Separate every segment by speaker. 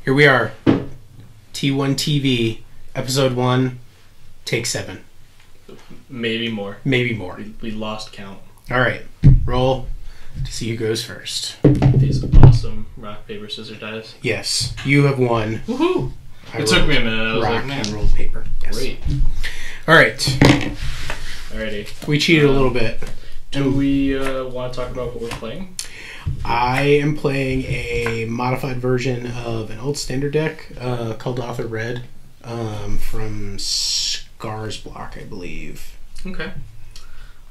Speaker 1: Here we are. T1TV, episode 1, take 7.
Speaker 2: Maybe more.
Speaker 1: Maybe more.
Speaker 2: We lost count.
Speaker 1: Alright, roll to see who goes first.
Speaker 2: These awesome rock, paper, scissors dice.
Speaker 1: Yes, you have won.
Speaker 2: Woohoo! It took me a minute. I was
Speaker 1: rock
Speaker 2: like, man.
Speaker 1: and rolled paper. Yes.
Speaker 2: Great.
Speaker 1: Alright.
Speaker 2: Alrighty.
Speaker 1: We cheated a little bit.
Speaker 2: Do we want to talk about what we're playing?
Speaker 1: I am playing a modified version of an old standard deck, Kuldatha Red, from Scar's Block, I believe.
Speaker 2: Okay.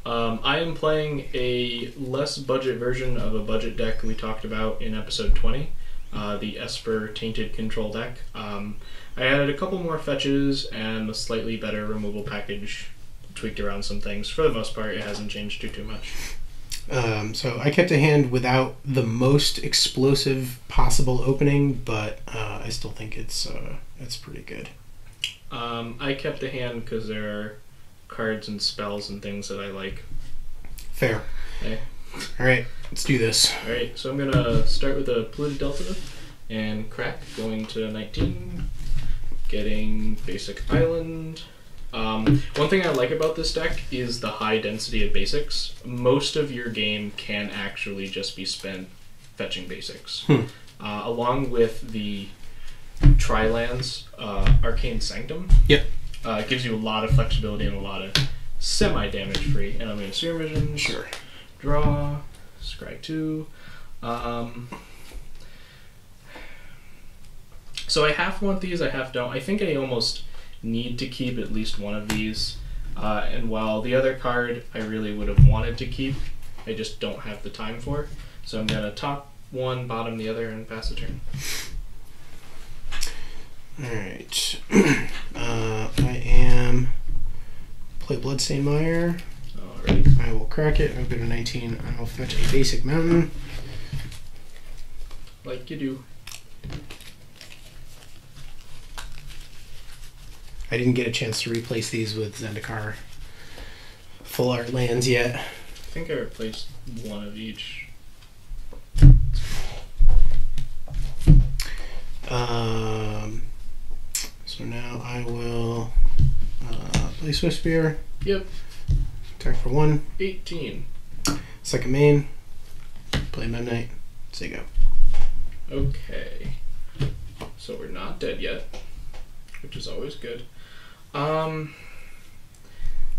Speaker 2: I am playing a less budget version of a budget deck we talked about in episode 20, the Esper Tainted Control deck. I added a couple more fetches and a slightly better removal package, tweaked around some things. For the most part, it hasn't changed too much.
Speaker 1: So I kept a hand without the most explosive possible opening, but I still think it's pretty good.
Speaker 2: I kept a hand because there are cards and spells and things that I like.
Speaker 1: Fair.
Speaker 2: Okay.
Speaker 1: Alright, let's do this.
Speaker 2: Alright, so I'm going to start with a polluted delta and crack, going to 19, getting basic island. One thing I like about this deck is the high density of basics. Most of your game can actually just be spent fetching basics. Along with the tri-lands, Arcane Sanctum.
Speaker 1: Yep.
Speaker 2: It gives you a lot of flexibility and a lot of semi-damage free. And I'm going to Serum Vision.
Speaker 1: Sure.
Speaker 2: Draw. Scry 2. So I half want these, I half don't. I think I almost need to keep at least one of these. And while the other card I really would have wanted to keep, I just don't have the time for. So I'm going to top one, bottom the other, and pass the turn.
Speaker 1: Alright. I am play Bloodstained Mire.
Speaker 2: Alright.
Speaker 1: I will crack it. I'll go to 19. I will fetch a basic mountain.
Speaker 2: Like you do.
Speaker 1: I didn't get a chance to replace these with Zendikar full art lands yet.
Speaker 2: I think I replaced one of each.
Speaker 1: So now I will play Swift Spear.
Speaker 2: Yep.
Speaker 1: Attack for 1.
Speaker 2: 18.
Speaker 1: Second main. Play Memnite. Say go.
Speaker 2: Okay. So we're not dead yet, which is always good.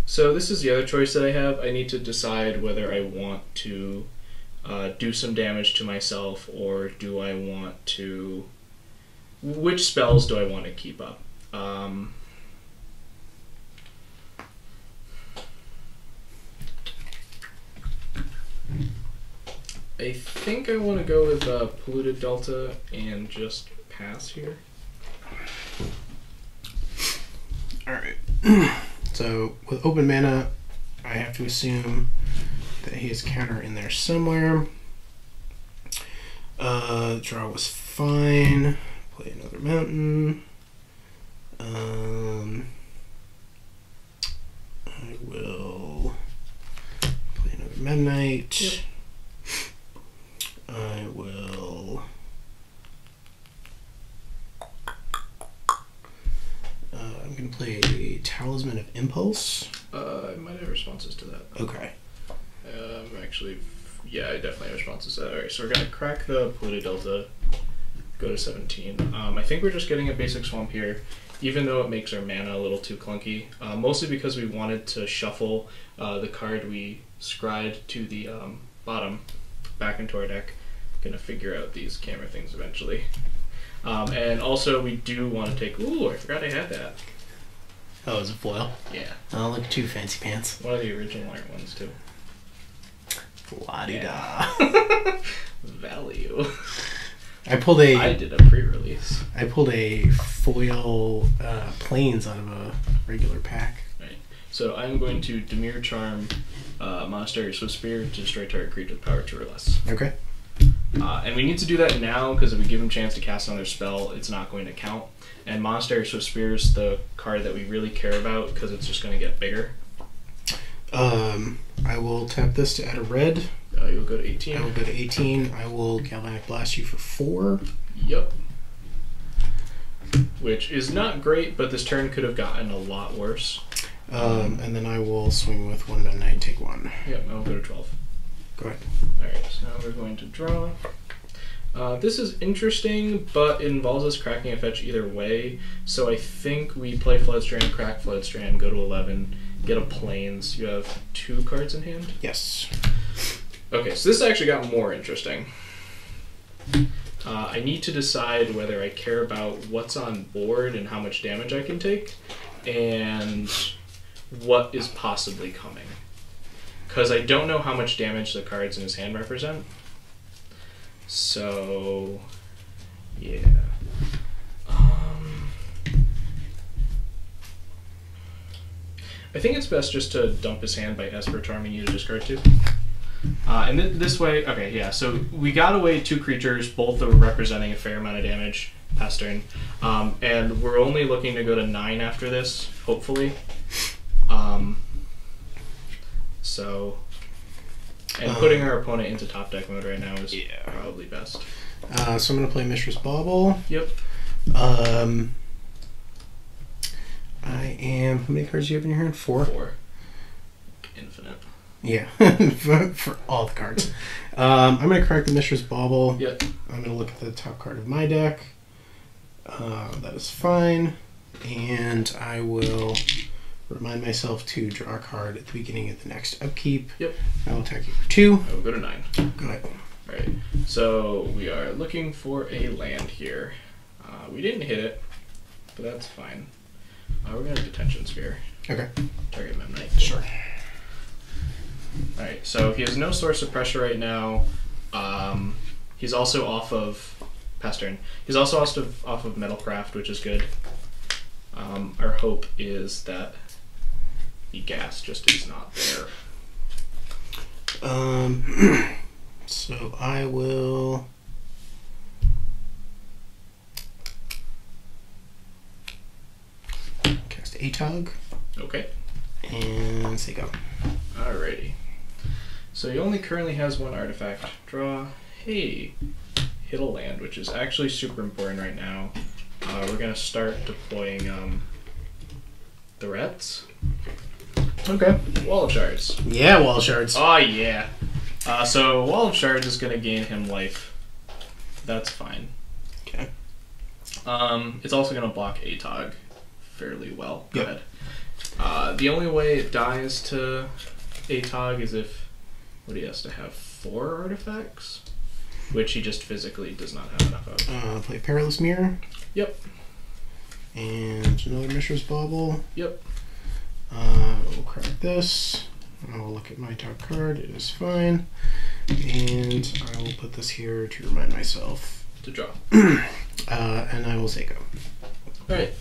Speaker 2: So this is the other choice that I have. I need to decide whether I want to do some damage to myself, or do I want to... Which spells do I want to keep up? I think I want to go with Polluted Delta and just pass here.
Speaker 1: Alright. So with open mana, I have to assume that he has counter in there somewhere. Draw was fine. Play another mountain. I will play another Memnite.
Speaker 2: Yep.
Speaker 1: I will I'm going to play a Talisman of Impulse.
Speaker 2: I might have responses to that.
Speaker 1: Okay.
Speaker 2: Actually, yeah, I definitely have responses to that. Alright, so we're going to crack the Polluted Delta, go to 17. I think we're just getting a basic swamp here, even though it makes our mana a little too clunky. Mostly because we wanted to shuffle the card we scried to the bottom back into our deck. Gonna figure out these camera things eventually. And also we do want to take... Ooh, I forgot I had that.
Speaker 1: Oh, is it foil?
Speaker 2: Yeah.
Speaker 1: Oh, look at you, fancy pants.
Speaker 2: One of the original art ones, too.
Speaker 1: La-di-da.
Speaker 2: Value.
Speaker 1: I pulled a...
Speaker 2: I did a pre-release.
Speaker 1: I pulled a foil planes out of a regular pack.
Speaker 2: Right. So I'm going to Dimir Charm Monastery Swift Spear to destroy target creature with power 2 or less.
Speaker 1: Okay.
Speaker 2: And we need to do that now, because if we give them a chance to cast another spell, it's not going to count. And Monastery Swift Spear is the card that we really care about, because it's just going to get bigger.
Speaker 1: I will tap this to add a red.
Speaker 2: You'll go to 18.
Speaker 1: I will go to 18. I will Galvanic Blast you for 4.
Speaker 2: Yep. which is not great, but this turn could have gotten a lot worse.
Speaker 1: And then I will swing with 1 Meta Knight, take 1.
Speaker 2: Yep, I'll go to 12.
Speaker 1: Go ahead.
Speaker 2: Alright, so now we're going to draw. This is interesting, but it involves us cracking a fetch either way. So I think we play Floodstrand, crack Floodstrand, go to 11, get a Plains. You have 2 cards in hand?
Speaker 1: Yes.
Speaker 2: Okay, so this actually got more interesting. I need to decide whether I care about what's on board and how much damage I can take, and what is possibly coming. Because I don't know how much damage the cards in his hand represent. So, yeah. I think it's best just to dump his hand by Esper charming you to discard 2. And this way, okay, yeah, so we got away 2 creatures, both are representing a fair amount of damage past turn. And we're only looking to go to 9 after this, hopefully. And putting our opponent into top deck mode right now is probably best.
Speaker 1: So I'm going to play Mishra's Bauble.
Speaker 2: Yep.
Speaker 1: I am... How many cards do you have in your hand? 4?
Speaker 2: 4. Infinite.
Speaker 1: Yeah, for all the cards. I'm going to crack the Mishra's Bauble.
Speaker 2: Yep.
Speaker 1: I'm going to look at the top card of my deck. That is fine. And I will remind myself to draw a card at the beginning of the next upkeep.
Speaker 2: Yep.
Speaker 1: I will attack you for 2.
Speaker 2: I will go to 9.
Speaker 1: Go ahead.
Speaker 2: Alright, so we are looking for a land here. We didn't hit it, but that's fine. We're going to Detention Sphere.
Speaker 1: Okay.
Speaker 2: Target Mem Knight.
Speaker 1: Sure.
Speaker 2: Alright, so he has no source of pressure right now. He's also off of... Past turn. He's also off of Metalcraft, which is good. Our hope is that the gas just is not there.
Speaker 1: So I will... cast Atog.
Speaker 2: Okay.
Speaker 1: And say go.
Speaker 2: Alrighty. So he only currently has 1 artifact. Draw. Hey. Hit a land, which is actually super important right now. We're going to start deploying threats.
Speaker 1: Okay.
Speaker 2: Wall of Shards.
Speaker 1: Yeah, Wall of Shards.
Speaker 2: Oh, yeah. So Wall of Shards is going to gain him life. That's fine.
Speaker 1: Okay.
Speaker 2: It's also going to block Atog fairly well. Go
Speaker 1: Yep.
Speaker 2: ahead. The only way it dies to Atog is if... What, he has to have 4 artifacts? Which he just physically does not have enough of.
Speaker 1: Play Perilous Mirror.
Speaker 2: Yep.
Speaker 1: And another Mishra's Bauble.
Speaker 2: Yep.
Speaker 1: We'll crack this. I will look at my top card. It is fine. And I will put this here to remind myself.
Speaker 2: To draw.
Speaker 1: And I will say go.
Speaker 2: Alright.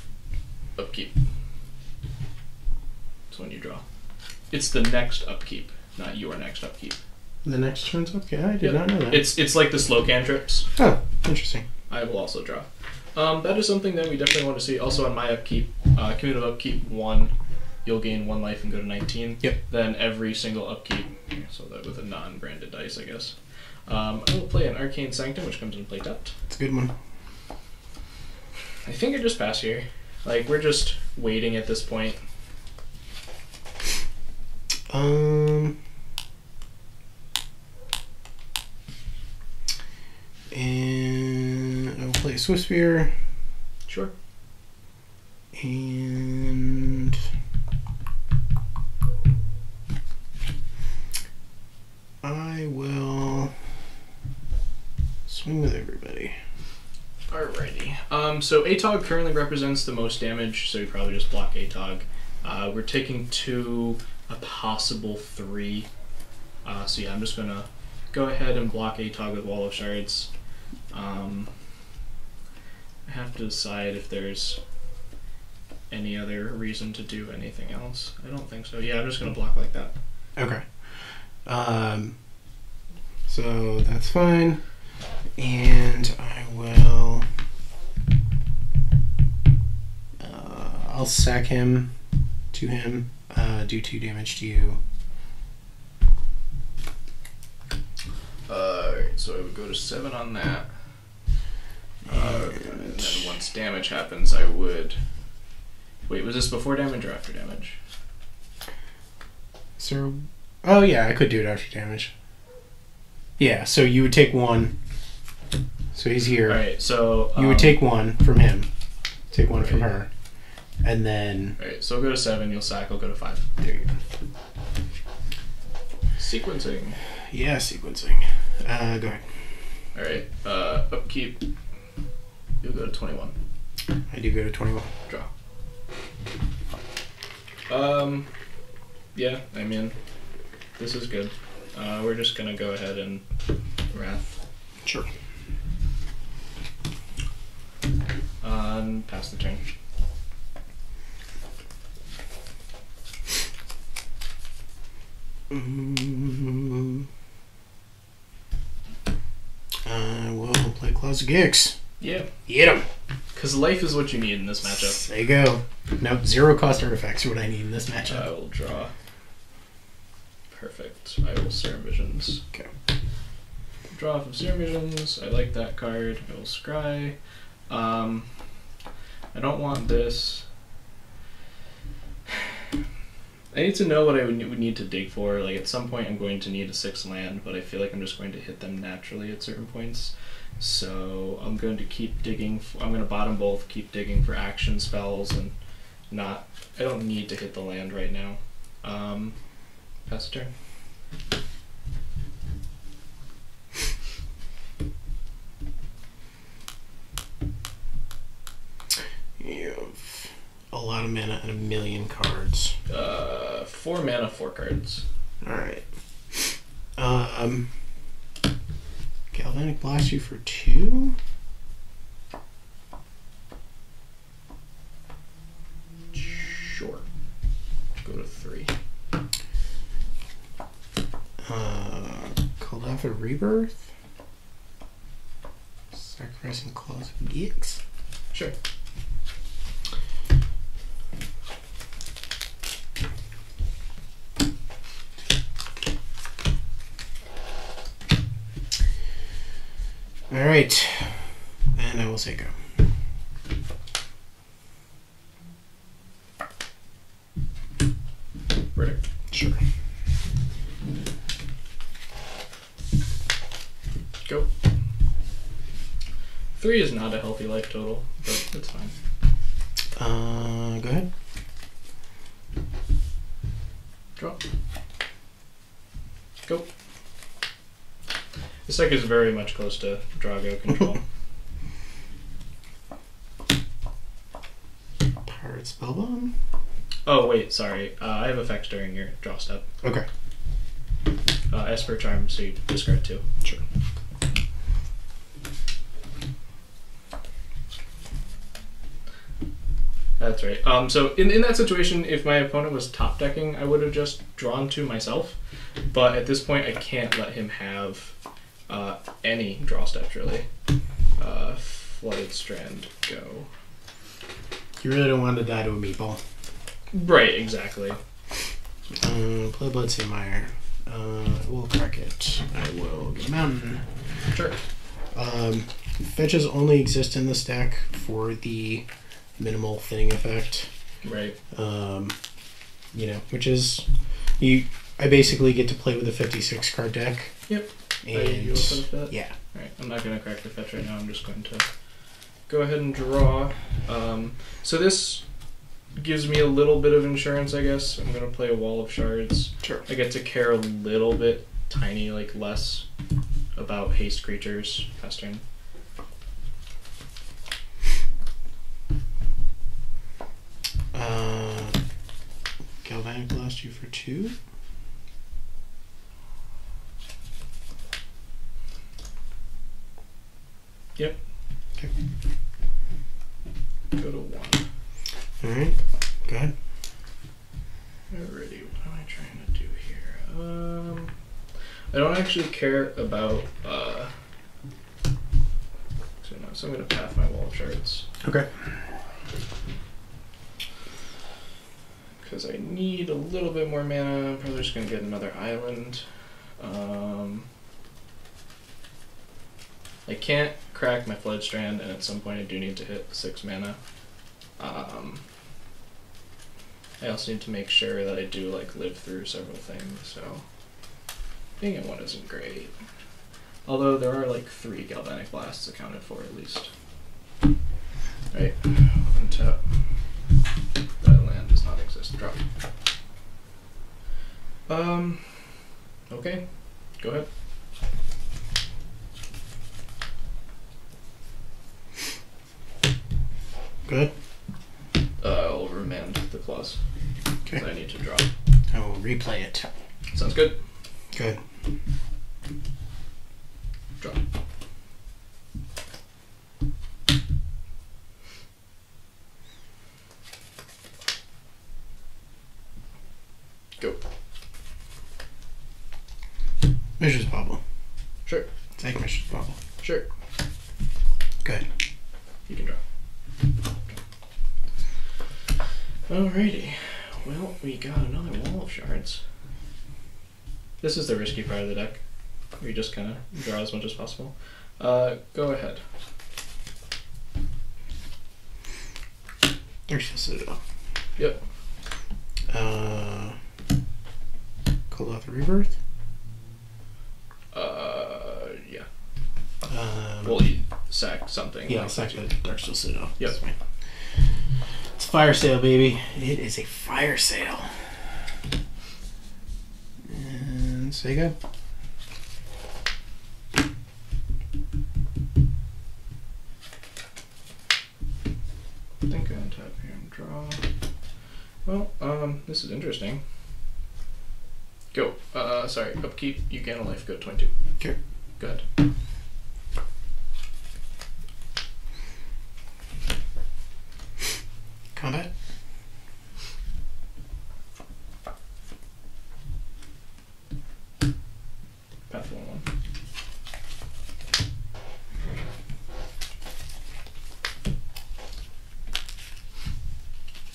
Speaker 2: Upkeep. That's when you draw. It's the next upkeep, not your next upkeep.
Speaker 1: The next turn's up? Yeah, I did not know that.
Speaker 2: It's like the slow cantrips.
Speaker 1: Oh, interesting.
Speaker 2: I will also draw. That is something that we definitely want to see. Also on my upkeep, cumulative upkeep 1, you'll gain 1 life and go to 19.
Speaker 1: Yep.
Speaker 2: Then every single upkeep, so that with a non-branded dice, I guess. I will play an Arcane Sanctum, which comes in play tapped.
Speaker 1: It's a good one.
Speaker 2: I think I just pass here. Like, we're just waiting at this point.
Speaker 1: And I will play a Swift Spear.
Speaker 2: Sure.
Speaker 1: And I will swing with everybody.
Speaker 2: Alrighty. So Atog currently represents the most damage, so you probably just block Atog. We're taking 2, a possible 3. So yeah, I'm just gonna go ahead and block Atog with Wall of Shards. I have to decide if there's any other reason to do anything else. I don't think so. Yeah, I'm just gonna block like that.
Speaker 1: Okay. So that's fine. And I will... I'll sack him to him, do 2 damage to you.
Speaker 2: Alright, so I would go to 7 on that. And then once damage happens, I would... Wait, was this before damage or after damage?
Speaker 1: So, oh yeah, I could do it after damage. Yeah, so you would take 1. So he's here.
Speaker 2: Alright, so...
Speaker 1: you would take 1 from him. Take 1 from her. And then...
Speaker 2: Alright, so I'll go to 7, you'll sack, I'll go to 5.
Speaker 1: There you go.
Speaker 2: Sequencing.
Speaker 1: Yeah, sequencing. Go ahead.
Speaker 2: Alright, upkeep. You'll go to 21.
Speaker 1: I do go to 21.
Speaker 2: Draw. Yeah, I mean, this is good. We're just gonna go ahead and Wrath.
Speaker 1: Sure.
Speaker 2: Pass the turn.
Speaker 1: I will play Closet Gix.
Speaker 2: Yeah.
Speaker 1: Get him!
Speaker 2: Because life is what you need in this matchup.
Speaker 1: There you go. Nope, 0 cost artifacts are what I need in this matchup.
Speaker 2: I will draw. Perfect. I will Serum Visions.
Speaker 1: Okay.
Speaker 2: Draw from Serum Visions. I like that card. I will scry. I don't want this. I need to know what I would need to dig for. Like, at some point I'm going to need a 6 land, but I feel like I'm just going to hit them naturally at certain points. So I'm going to keep digging. I'm going to bottom both, keep digging for action spells, and not... I don't need to hit the land right now. Pass the turn.
Speaker 1: You have a lot of mana and 1,000,000 cards.
Speaker 2: 4 mana, 4 cards.
Speaker 1: Alright. Galvanic Blast you for 2?
Speaker 2: Sure. Go to 3.
Speaker 1: Kuldatha Rebirth? Sacrificing Claws of Gix?
Speaker 2: Sure.
Speaker 1: Alright. And I will say go.
Speaker 2: Verdict.
Speaker 1: Sure.
Speaker 2: Go. 3 is not a healthy life total, but it's fine.
Speaker 1: Go ahead.
Speaker 2: Draw. Go. This deck is very much close to Drago control.
Speaker 1: Pirate Spellbomb?
Speaker 2: Oh, wait, sorry. I have effects during your draw step.
Speaker 1: Okay.
Speaker 2: Esper Charm, so you discard 2.
Speaker 1: Sure.
Speaker 2: That's right. So in that situation, if my opponent was top decking, I would have just drawn 2 myself. But at this point, I can't let him have any draw steps, really. Flooded Strand, go.
Speaker 1: You really don't want to die to a meatball.
Speaker 2: Right, exactly.
Speaker 1: Play Bloodseed Mire. We'll crack it. I will get a mountain.
Speaker 2: Sure.
Speaker 1: Fetches only exist in this deck for the minimal thinning effect.
Speaker 2: Right.
Speaker 1: You know, which is I basically get to play with a 56 card deck.
Speaker 2: Yep.
Speaker 1: And yeah.
Speaker 2: Alright, I'm not gonna crack the fetch right now, I'm just going to go ahead and draw. So this gives me a little bit of insurance, I guess. I'm gonna play a Wall of Shards.
Speaker 1: Sure.
Speaker 2: I get to care a little bit, tiny, like less about haste creatures. Pass turn.
Speaker 1: Galvanic Blast you for 2.
Speaker 2: Yep.
Speaker 1: Okay.
Speaker 2: Go to 1.
Speaker 1: Alright. Go ahead.
Speaker 2: Alrighty, what am I trying to do here? I don't actually care about so I'm gonna path my Wall of Shards.
Speaker 1: Okay.
Speaker 2: Because I need a little bit more mana. I'm probably just gonna get another island. I can't crack my Flood Strand, and at some point I do need to hit 6 mana. I also need to make sure that I do like live through several things, so being at 1 isn't great. Although there are like 3 Galvanic Blasts accounted for at least. Right, untap. That land does not exist. Drop. Okay, go ahead.
Speaker 1: Good.
Speaker 2: I'll remand the clause.
Speaker 1: Okay.
Speaker 2: I need to draw.
Speaker 1: I will replay it.
Speaker 2: Sounds good.
Speaker 1: Good.
Speaker 2: Draw. Go.
Speaker 1: Mishra's Bauble.
Speaker 2: Sure.
Speaker 1: Take Mishra's Bauble.
Speaker 2: Sure.
Speaker 1: Good.
Speaker 2: You can draw. Alrighty. Well, we got another wall of shards. This is the risky part of the deck, where you just kind of draw as much as possible. Go ahead.
Speaker 1: There's just it.
Speaker 2: Yep.
Speaker 1: Kuldatha Rebirth?
Speaker 2: Yeah.
Speaker 1: Well,
Speaker 2: you sack something.
Speaker 1: Yeah, I'll sack the Darksteel Citadel.
Speaker 2: Yep.
Speaker 1: That's fine. It's fire sale, baby. It is a fire sale. And say go.
Speaker 2: I think I'm tap here and draw. Well, this is interesting. Go. Sorry, upkeep, you gain a life, go 22.
Speaker 1: Okay.
Speaker 2: Good.
Speaker 1: Combat?
Speaker 2: Path 1-1.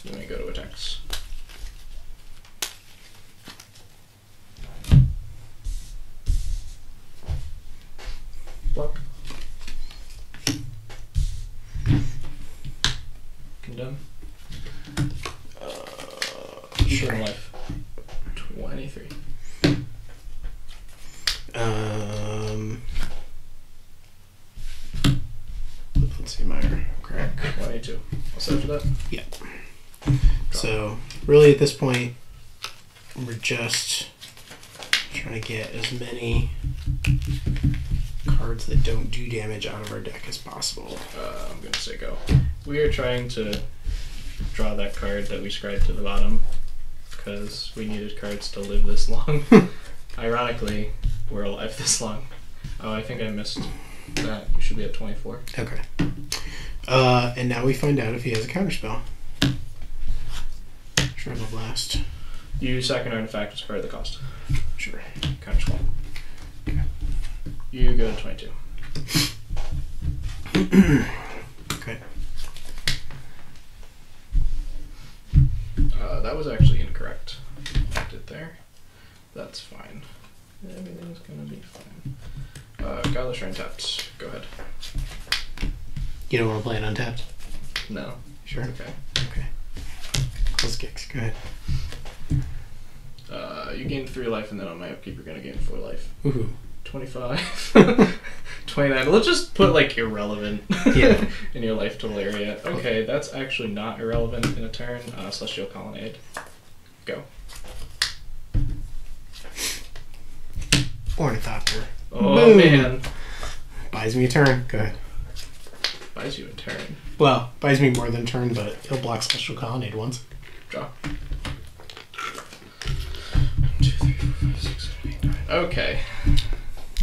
Speaker 2: Then we go to attacks. Block. Condemn. Sure. Life. 23.
Speaker 1: Let's see, Meyer. Crack.
Speaker 2: 22. I'll set for that.
Speaker 1: Yeah. So, really at this point, we're just trying to get as many cards that don't do damage out of our deck as possible.
Speaker 2: I'm going to say go. We are trying to draw that card that we scribed to the bottom because we needed cards to live this long. Ironically, we're alive this long. Oh, I think I missed that. We should be at 24.
Speaker 1: Okay. And now we find out if he has a counterspell. Shrivel Blast.
Speaker 2: You sack an artifact as part of the cost.
Speaker 1: Sure.
Speaker 2: Counter spell.
Speaker 1: Okay.
Speaker 2: You go to 22.
Speaker 1: Okay.
Speaker 2: That was actually incorrect. I did there. That's fine. Everything's gonna be fine. Godless Shrine tapped. Go ahead.
Speaker 1: You don't want to play it untapped?
Speaker 2: No.
Speaker 1: Sure.
Speaker 2: Okay.
Speaker 1: Okay. Close kicks. Go ahead.
Speaker 2: You gain 3 life, and then on my upkeep, you're gonna gain 4 life.
Speaker 1: Woohoo.
Speaker 2: 25. 29. Let's just put like irrelevant
Speaker 1: Yeah.
Speaker 2: in your life total area. Okay, that's actually not irrelevant in a turn. Celestial Colonnade. Go.
Speaker 1: Ornithopter.
Speaker 2: Oh,
Speaker 1: Boom.
Speaker 2: man.
Speaker 1: Buys me a turn. Go ahead.
Speaker 2: Buys you a turn.
Speaker 1: Well, buys me more than a turn, but he'll block Celestial Colonnade once.
Speaker 2: Draw. 1, 2, 3, 4, 5, 6, 7, 8, 9. Okay.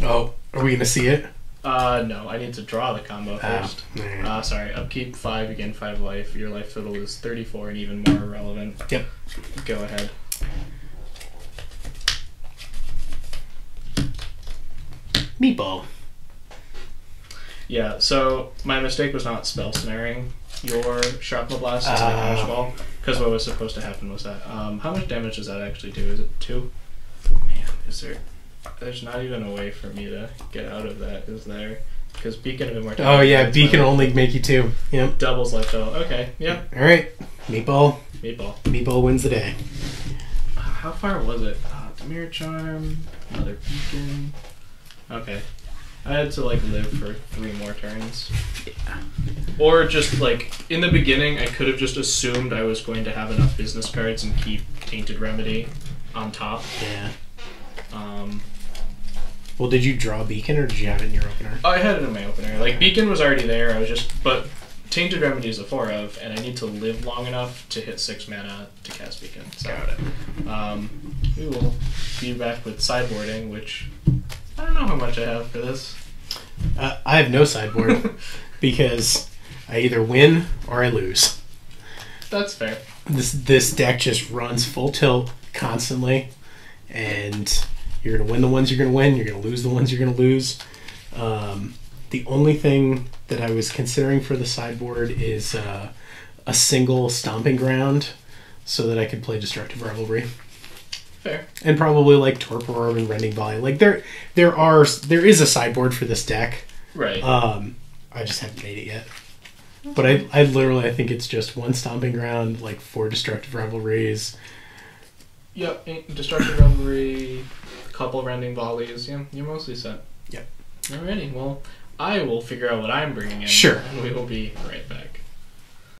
Speaker 1: Oh, are we going to see it?
Speaker 2: No, I need to draw the combo first.
Speaker 1: Right.
Speaker 2: Sorry, upkeep 5, you gain 5 life. Your life total is 34 and even more irrelevant.
Speaker 1: Yep.
Speaker 2: Go ahead.
Speaker 1: Meatball.
Speaker 2: Yeah, so my mistake was not spell snaring your Shrapnel Blast into the Counter Spell, because what was supposed to happen was that. How much damage does that actually do? Is it 2? Man, is there... There's not even a way for me to get out of that, is there? because Beacon of Immortality.
Speaker 1: Oh yeah, Beacon will only make you 2. Yep.
Speaker 2: Doubles life total. Okay, yep.
Speaker 1: Alright, Meatball.
Speaker 2: Meatball.
Speaker 1: Meatball wins the day.
Speaker 2: How far was it? Mirror Charm, another Beacon. Okay. I had to like live for 3 more turns.
Speaker 1: Yeah.
Speaker 2: Or just like in the beginning, I could have just assumed I was going to have enough business cards and keep Tainted Remedy on top.
Speaker 1: Yeah. Well, did you draw Beacon or did you have it in your opener?
Speaker 2: I had it in my opener. Like Beacon was already there. I was just, but Tainted Remedy is a 4 of, and I need to live long enough to hit 6 mana to cast Beacon. So,
Speaker 1: got it.
Speaker 2: We will be back with sideboarding, which I don't know how much I have for this.
Speaker 1: I have no sideboard because I either win or I lose.
Speaker 2: That's fair.
Speaker 1: This deck just runs full tilt constantly, and you're gonna win the ones you're gonna win. You're gonna lose the ones you're gonna lose. The only thing that I was considering for the sideboard is a single Stomping Ground, so that I could play Destructive Revelry.
Speaker 2: Fair.
Speaker 1: And probably like Torpor Orb and Rending Volley. Like there is a sideboard for this deck.
Speaker 2: Right.
Speaker 1: I just haven't made it yet. But I literally I think it's just 1 Stomping Ground, like 4 Destructive Revelries.
Speaker 2: Yep. Destructive Revelry, a couple Rending Volleys. Yeah, you're mostly set.
Speaker 1: Yep.
Speaker 2: Alrighty. Well, I will figure out what I'm bringing in.
Speaker 1: Sure.
Speaker 2: And we will be right back.